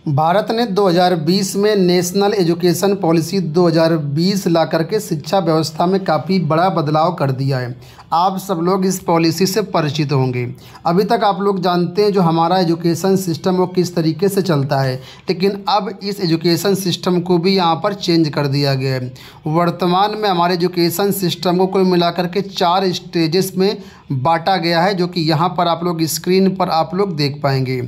भारत ने 2020 में national education policy 2020 ला करके शिक्षा व्यवस्था में काफ़ी बड़ा बदलाव कर दिया है। आप सब लोग इस पॉलिसी से परिचित होंगे। अभी तक आप लोग जानते हैं जो हमारा एजुकेशन सिस्टम वो किस तरीके से चलता है, लेकिन अब इस एजुकेशन सिस्टम को भी यहाँ पर चेंज कर दिया गया है। वर्तमान में हमारे एजुकेशन सिस्टम को कुल मिलाकर के 4 स्टेजेस में बांटा गया है, जो कि यहाँ पर आप लोग स्क्रीन पर आप लोग देख पाएंगे।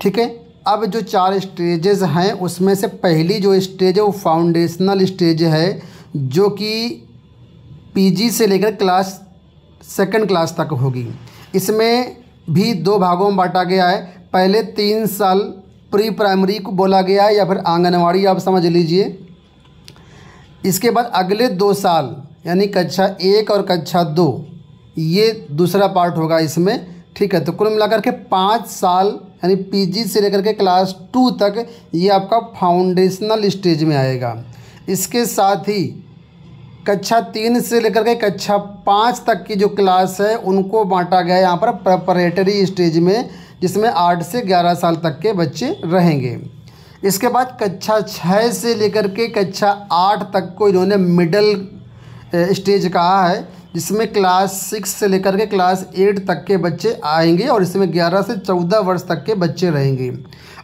ठीक है, अब जो 4 स्टेजेस हैं उसमें से पहली जो स्टेज है वो फाउंडेशनल स्टेज है, जो कि पीजी से लेकर क्लास 2nd क्लास तक होगी। इसमें भी 2 भागों में बांटा गया है। पहले 3 साल प्री प्राइमरी को बोला गया है या फिर आंगनवाड़ी आप समझ लीजिए। इसके बाद अगले 2 साल यानी कक्षा 1 और कक्षा 2 ये दूसरा पार्ट होगा इसमें। ठीक है, तो कुल मिलाकर के 5 साल यानी पीजी से लेकर के क्लास 2 तक ये आपका फाउंडेशनल स्टेज में आएगा। इसके साथ ही कक्षा 3 से लेकर के कक्षा 5 तक की जो क्लास है उनको बांटा गया है यहाँ पर प्रेपरेटरी स्टेज में, जिसमें 8 से 11 साल तक के बच्चे रहेंगे। इसके बाद कक्षा 6 से लेकर के कक्षा 8 तक को इन्होंने मिडल स्टेज कहा है, जिसमें क्लास 6 से लेकर के क्लास 8 तक के बच्चे आएंगे और इसमें 11 से 14 वर्ष तक के बच्चे रहेंगे।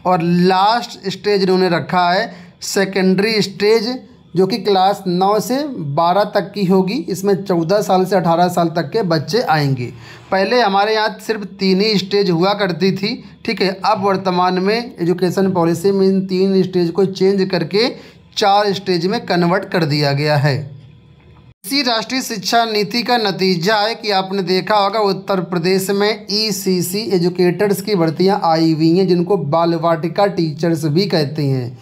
और लास्ट स्टेज इन्होंने रखा है सेकेंडरी स्टेज, जो कि क्लास 9 से 12 तक की होगी। इसमें 14 साल से 18 साल तक के बच्चे आएंगे। पहले हमारे यहाँ सिर्फ 3 ही स्टेज हुआ करती थी। ठीक है, अब वर्तमान में एजुकेशन पॉलिसी में इन 3 स्टेज को चेंज करके 4 स्टेज में कन्वर्ट कर दिया गया है। इसी राष्ट्रीय शिक्षा नीति का नतीजा है कि आपने देखा होगा उत्तर प्रदेश में ईसीसी एजुकेटर्स की भर्तियां आई हुई हैं, जिनको बाल वाटिका टीचर्स भी कहते हैं।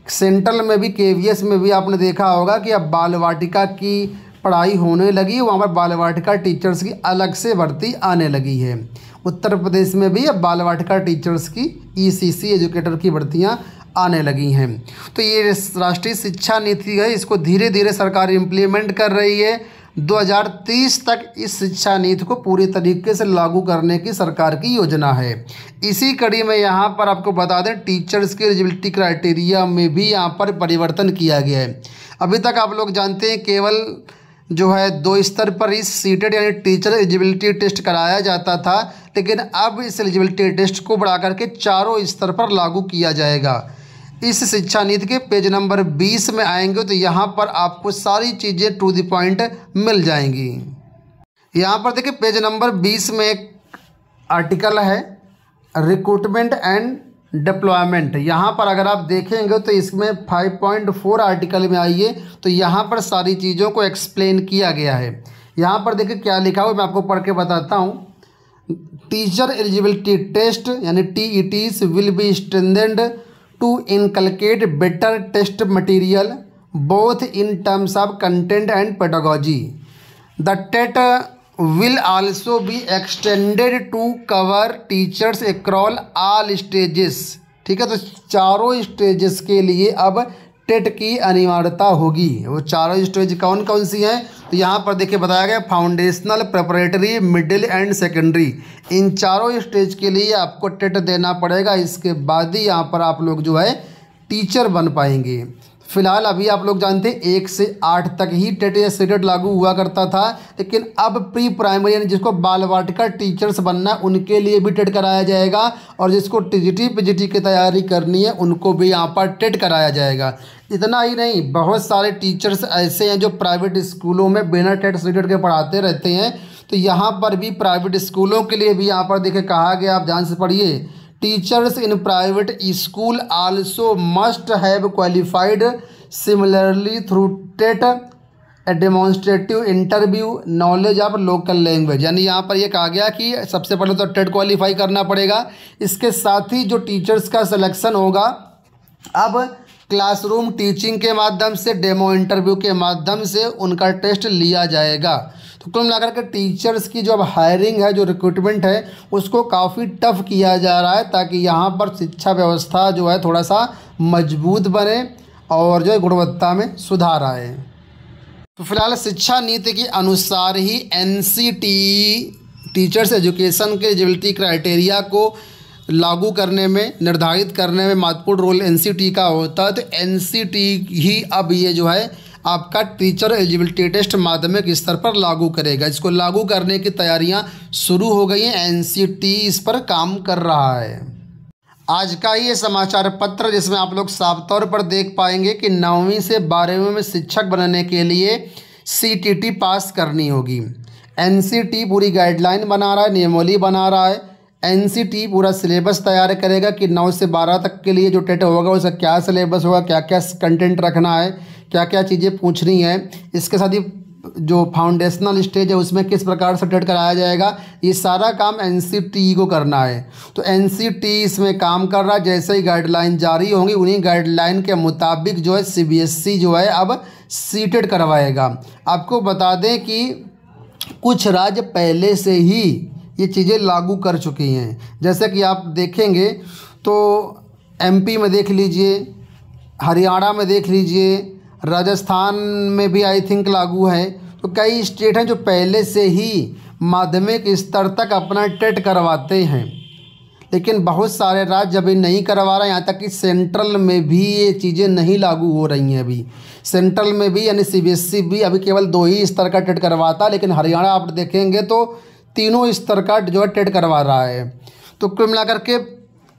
सेंट्रल में भी केवीएस में भी आपने देखा होगा कि अब बाल वाटिका की पढ़ाई होने लगी, वहाँ पर बाल वाटिका टीचर्स की अलग से भर्ती आने लगी है। उत्तर प्रदेश में भी अब बाल वाटिका टीचर्स की ईसीसी एजुकेटर की भर्तियाँ आने लगी हैं। तो ये राष्ट्रीय शिक्षा नीति है, इसको धीरे धीरे सरकार इम्प्लीमेंट कर रही है। 2030 तक इस शिक्षा नीति को पूरी तरीके से लागू करने की सरकार की योजना है। इसी कड़ी में यहाँ पर आपको बता दें टीचर्स के एलिजिबिलिटी क्राइटेरिया में भी यहाँ पर परिवर्तन किया गया है। अभी तक आप लोग जानते हैं केवल जो है 2 स्तर पर इस सीटेड यानी टीचर एलिजिबिलिटी टेस्ट कराया जाता था, लेकिन अब इस एलिजिबिलिटी टेस्ट को बढ़ा करके 4 स्तर पर लागू किया जाएगा। इस शिक्षा नीति के पेज नंबर 20 में आएंगे तो यहाँ पर आपको सारी चीज़ें टू द पॉइंट मिल जाएंगी। यहाँ पर देखिए पेज नंबर 20 में एक आर्टिकल है रिक्रूटमेंट एंड डिप्लॉयमेंट। यहाँ पर अगर आप देखेंगे तो इसमें 5.4 आर्टिकल में आइए तो यहाँ पर सारी चीज़ों को एक्सप्लेन किया गया है। यहाँ पर देखिए क्या लिखा हुआ मैं आपको पढ़ के बताता हूँ। टीचर एलिजिबिलिटी टेस्ट यानी TETs will be strengthened to inculcate better test material both in terms of content and pedagogy. The TET will also be extended to cover teachers across all stages. ठीक है, तो 4 stages के लिए अब TET की अनिवार्यता होगी। वो 4 स्टेज कौन कौन सी हैं तो यहाँ पर देखिए बताया गया foundational, preparatory, middle and secondary. In 4 stage के लिए आपको टेट देना पड़ेगा। इसके बाद ही यहाँ पर आप लोग जो है टीचर बन पाएंगे। फिलहाल अभी आप लोग जानते हैं 1 से 8 तक ही टेट या सीटेट लागू हुआ करता था, लेकिन अब प्री प्राइमरी यानी जिसको बाल वाटिका टीचर्स बनना है उनके लिए भी टेट कराया जाएगा, और जिसको टीजीटी पीजीटी की तैयारी करनी है उनको भी यहाँ पर टेट कराया जाएगा। इतना ही नहीं, बहुत सारे टीचर्स ऐसे हैं जो प्राइवेट स्कूलों में बिना टेट सीटेट के पढ़ाते रहते हैं। तो यहाँ पर भी प्राइवेट स्कूलों के लिए भी यहाँ पर देखिए कहा गया, आप ध्यान से पढ़िए। Teachers in private school also must have qualified similarly through TET a demonstrative interview knowledge of local language. यानी यहाँ पर ये कहा गया कि सबसे पहले तो टेट क्वालिफाई करना पड़ेगा। इसके साथ ही जो टीचर्स का सिलेक्शन होगा अब क्लासरूम टीचिंग के माध्यम से, डेमो इंटरव्यू के माध्यम से उनका टेस्ट लिया जाएगा। तो कुल मिलाकर के टीचर्स की जो अब हायरिंग है, जो रिक्रूटमेंट है, उसको काफ़ी टफ किया जा रहा है ताकि यहाँ पर शिक्षा व्यवस्था जो है थोड़ा सा मजबूत बने और जो है गुणवत्ता में सुधार आए। तो फिलहाल शिक्षा नीति के अनुसार ही NCTE टीचर्स एजुकेशन के एलिजिबिलिटी क्राइटेरिया को लागू करने में, निर्धारित करने में महत्वपूर्ण रोल एनसीटी का होता है। तो एनसीटी ही अब ये जो है आपका टीचर एलिजिबिलिटी टेस्ट माध्यमिक स्तर पर लागू करेगा। इसको लागू करने की तैयारियां शुरू हो गई हैं, एनसीटी इस पर काम कर रहा है। आज का ये समाचार पत्र जिसमें आप लोग साफ तौर पर देख पाएंगे कि 9वीं से 12वीं में शिक्षक बनने के लिए सीटीटी पास करनी होगी। एनसीटी पूरी गाइडलाइन बना रहा है, नियमावली बना रहा है। एनसीटी पूरा सिलेबस तैयार करेगा कि 9 से 12 तक के लिए जो टेट होगा उसका क्या सिलेबस होगा, क्या क्या कंटेंट रखना है, क्या क्या चीज़ें पूछनी है। इसके साथ ही जो फाउंडेशनल स्टेज है उसमें किस प्रकार से टेट कराया जाएगा, ये सारा काम एनसीटी को करना है। तो एनसीटी इसमें काम कर रहा है। जैसे ही गाइडलाइन जारी होंगी उन्हीं गाइडलाइन के मुताबिक जो है सीबीएसई जो है अब सीटेट करवाएगा। आपको बता दें कि कुछ राज्य पहले से ही ये चीज़ें लागू कर चुकी हैं। जैसे कि आप देखेंगे तो एमपी में देख लीजिए, हरियाणा में देख लीजिए, राजस्थान में भी आई थिंक लागू है। तो कई स्टेट हैं जो पहले से ही माध्यमिक स्तर तक अपना टेट करवाते हैं, लेकिन बहुत सारे राज्य अभी नहीं करवा रहे। यहाँ तक कि सेंट्रल में भी ये चीज़ें नहीं लागू हो रही हैं। अभी सेंट्रल में भी यानी सीबीएसई भी अभी केवल 2 ही स्तर का टेट करवाता, लेकिन हरियाणा आप देखेंगे तो 3 स्तर का जो है टेट करवा रहा है। तो कुल मिलाकर के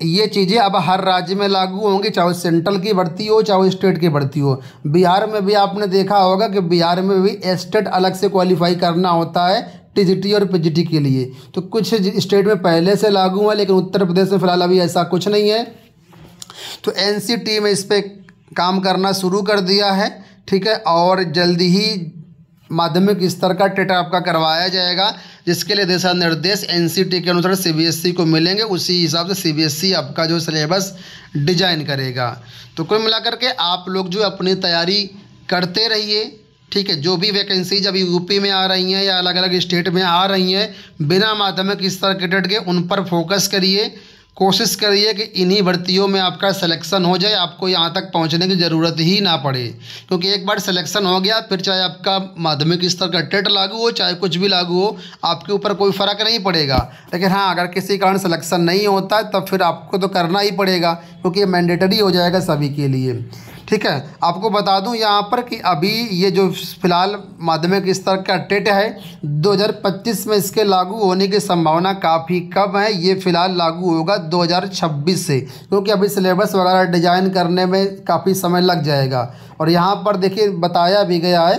ये चीज़ें अब हर राज्य में लागू होंगी, चाहे सेंट्रल की भर्ती हो चाहे स्टेट की भर्ती हो। बिहार में भी आपने देखा होगा कि बिहार में भी स्टेट अलग से क्वालिफाई करना होता है टीजीटी और पीजीटी के लिए। तो कुछ स्टेट में पहले से लागू है, लेकिन उत्तर प्रदेश में फ़िलहाल अभी ऐसा कुछ नहीं है। तो एनसीटी में इस पर काम करना शुरू कर दिया है, ठीक है। और जल्दी ही माध्यमिक स्तर का टेट आपका करवाया जाएगा, जिसके लिए दिशा निर्देश एनसीटी के अनुसार सीबीएसई को मिलेंगे। उसी हिसाब से सीबीएसई आपका जो सिलेबस डिजाइन करेगा। तो कुल मिलाकर के आप लोग जो अपनी तैयारी करते रहिए, ठीक है। जो भी वैकेंसीज अभी यूपी में आ रही हैं या अलग अलग स्टेट में आ रही हैं बिना माध्यमिक स्तर के टेट के, उन पर फोकस करिए। कोशिश करिए कि इन्हीं भर्तियों में आपका सिलेक्शन हो जाए, आपको यहाँ तक पहुँचने की ज़रूरत ही ना पड़े। क्योंकि एक बार सिलेक्शन हो गया फिर चाहे आपका माध्यमिक स्तर का टेट लागू हो चाहे कुछ भी लागू हो, आपके ऊपर कोई फ़र्क नहीं पड़ेगा। लेकिन हाँ, अगर किसी कारण सिलेक्शन नहीं होता है तब फिर आपको तो करना ही पड़ेगा, क्योंकि ये मैंडेटरी हो जाएगा सभी के लिए, ठीक है। आपको बता दूं यहाँ पर कि अभी ये जो फिलहाल माध्यमिक स्तर का टेट है 2025 में इसके लागू होने की संभावना काफ़ी कम है। ये फिलहाल लागू होगा 2026 से, क्योंकि अभी सिलेबस वगैरह डिजाइन करने में काफ़ी समय लग जाएगा। और यहाँ पर देखिए बताया भी गया है,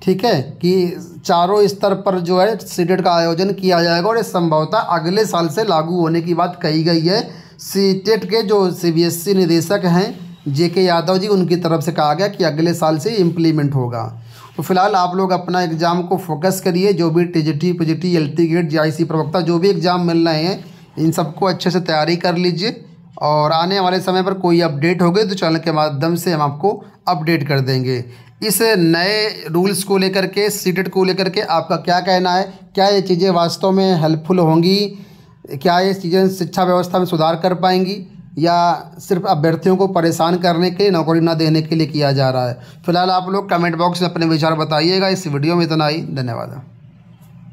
ठीक है, कि चारों स्तर पर जो है सीटेट का आयोजन किया जाएगा और ये संभवतः अगले साल से लागू होने की बात कही गई है। सीटेट के जो सीबीएसई निदेशक हैं जेके यादव जी, उनकी तरफ से कहा गया कि अगले साल से इम्प्लीमेंट होगा। तो फिलहाल आप लोग अपना एग्ज़ाम को फोकस करिए। जो भी TGT, PGT, LT grade, GIC प्रवक्ता जो भी एग्ज़ाम मिल रहे हैं इन सबको अच्छे से तैयारी कर लीजिए। और आने वाले समय पर कोई अपडेट हो गई तो चैनल के माध्यम से हम आपको अपडेट कर देंगे। इस नए रूल्स को लेकर के, सीटेट को लेकर के आपका क्या कहना है? क्या ये चीज़ें वास्तव में हेल्पफुल होंगी? क्या ये चीज़ें शिक्षा व्यवस्था में सुधार कर पाएंगी, या सिर्फ अभ्यर्थियों को परेशान करने के लिए, नौकरी ना देने के लिए किया जा रहा है? फिलहाल आप लोग कमेंट बॉक्स में अपने विचार बताइएगा। इस वीडियो में इतना ही, धन्यवाद।